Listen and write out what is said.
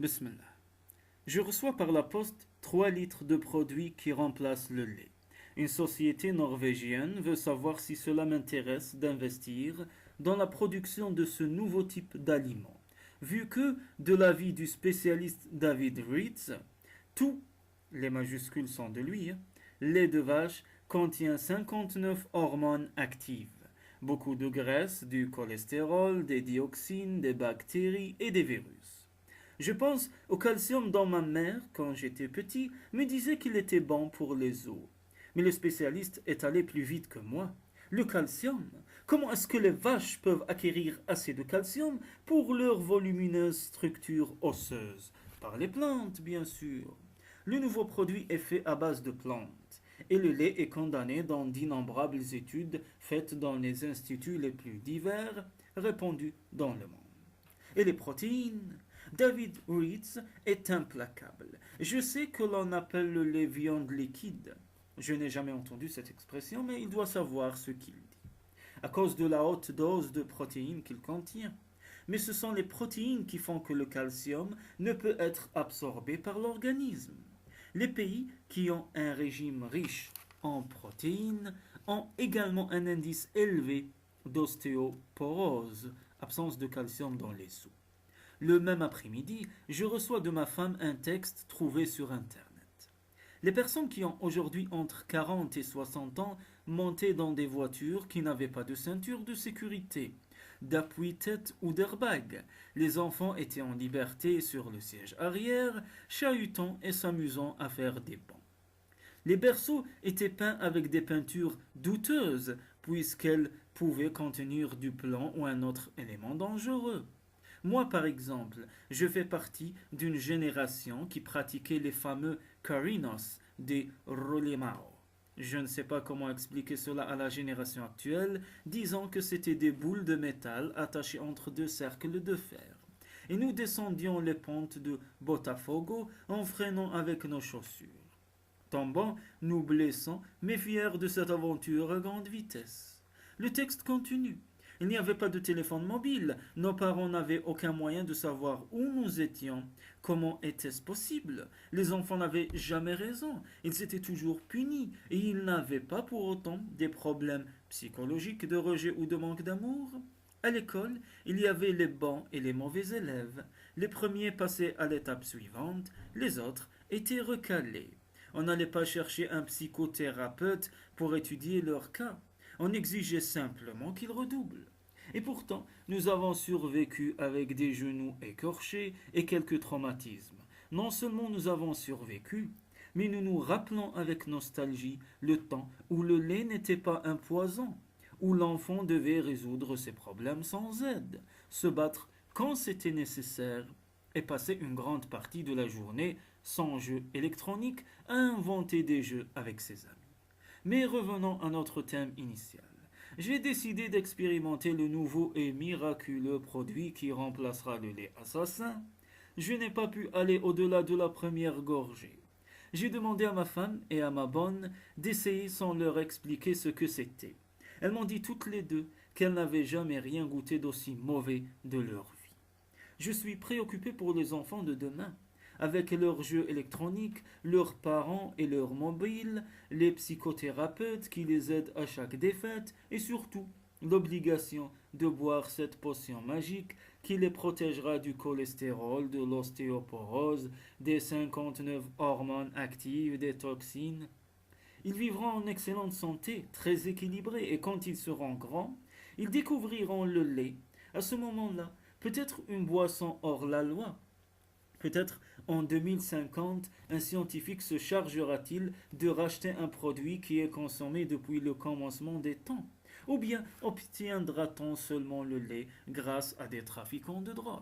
Bismillah. Je reçois par la poste 3 litres de produits qui remplacent le lait. Une société norvégienne veut savoir si cela m'intéresse d'investir dans la production de ce nouveau type d'aliment. Vu que, de l'avis du spécialiste David Ritz, tous, les majuscules sont de lui, lait de vache contient 59 hormones actives. Beaucoup de graisse, du cholestérol, des dioxines, des bactéries et des virus. Je pense au calcium dont ma mère, quand j'étais petit, me disait qu'il était bon pour les os. Mais le spécialiste est allé plus vite que moi. Le calcium, comment est-ce que les vaches peuvent acquérir assez de calcium pour leur volumineuse structure osseuse? Par les plantes, bien sûr. Le nouveau produit est fait à base de plantes, et le lait est condamné dans d'innombrables études faites dans les instituts les plus divers répandus dans le monde. Et les protéines? David Ritz est implacable. Je sais que l'on appelle le lait viande liquide. Je n'ai jamais entendu cette expression, mais il doit savoir ce qu'il dit, à cause de la haute dose de protéines qu'il contient. Mais ce sont les protéines qui font que le calcium ne peut être absorbé par l'organisme. Les pays qui ont un régime riche en protéines ont également un indice élevé d'ostéoporose, absence de calcium dans les os. Le même après-midi, je reçois de ma femme un texte trouvé sur Internet. Les personnes qui ont aujourd'hui entre 40 et 60 ans montaient dans des voitures qui n'avaient pas de ceinture de sécurité, d'appui-tête ou d'airbag. Les enfants étaient en liberté sur le siège arrière, chahutant et s'amusant à faire des bonds. Les berceaux étaient peints avec des peintures douteuses, puisqu'elles pouvaient contenir du plomb ou un autre élément dangereux. Moi, par exemple, je fais partie d'une génération qui pratiquait les fameux carinos des Rolimao. Je ne sais pas comment expliquer cela à la génération actuelle, disant que c'était des boules de métal attachées entre deux cercles de fer. Et nous descendions les pentes de Botafogo en freinant avec nos chaussures. Tombant, nous blessant, mais fiers de cette aventure à grande vitesse. Le texte continue. Il n'y avait pas de téléphone mobile. Nos parents n'avaient aucun moyen de savoir où nous étions. Comment était-ce possible? Les enfants n'avaient jamais raison. Ils étaient toujours punis. Et ils n'avaient pas pour autant des problèmes psychologiques de rejet ou de manque d'amour. À l'école, il y avait les bons et les mauvais élèves. Les premiers passaient à l'étape suivante. Les autres étaient recalés. On n'allait pas chercher un psychothérapeute pour étudier leur cas. On exigeait simplement qu'ils redoublent. Et pourtant, nous avons survécu avec des genoux écorchés et quelques traumatismes. Non seulement nous avons survécu, mais nous nous rappelons avec nostalgie le temps où le lait n'était pas un poison, où l'enfant devait résoudre ses problèmes sans aide, se battre quand c'était nécessaire et passer une grande partie de la journée sans jeu électronique à inventer des jeux avec ses amis. Mais revenons à notre thème initial. J'ai décidé d'expérimenter le nouveau et miraculeux produit qui remplacera le lait assassin. Je n'ai pas pu aller au-delà de la première gorgée. J'ai demandé à ma femme et à ma bonne d'essayer sans leur expliquer ce que c'était. Elles m'ont dit toutes les deux qu'elles n'avaient jamais rien goûté d'aussi mauvais de leur vie. Je suis préoccupé pour les enfants de demain. Avec leurs jeux électroniques, leurs parents et leurs mobiles, les psychothérapeutes qui les aident à chaque défaite et surtout l'obligation de boire cette potion magique qui les protégera du cholestérol, de l'ostéoporose, des 59 hormones actives, des toxines. Ils vivront en excellente santé, très équilibrés, et quand ils seront grands, ils découvriront le lait. À ce moment-là, peut-être une boisson hors la loi. Peut-être en 2050, un scientifique se chargera-t-il de racheter un produit qui est consommé depuis le commencement des temps? Ou bien obtiendra-t-on seulement le lait grâce à des trafiquants de drogue?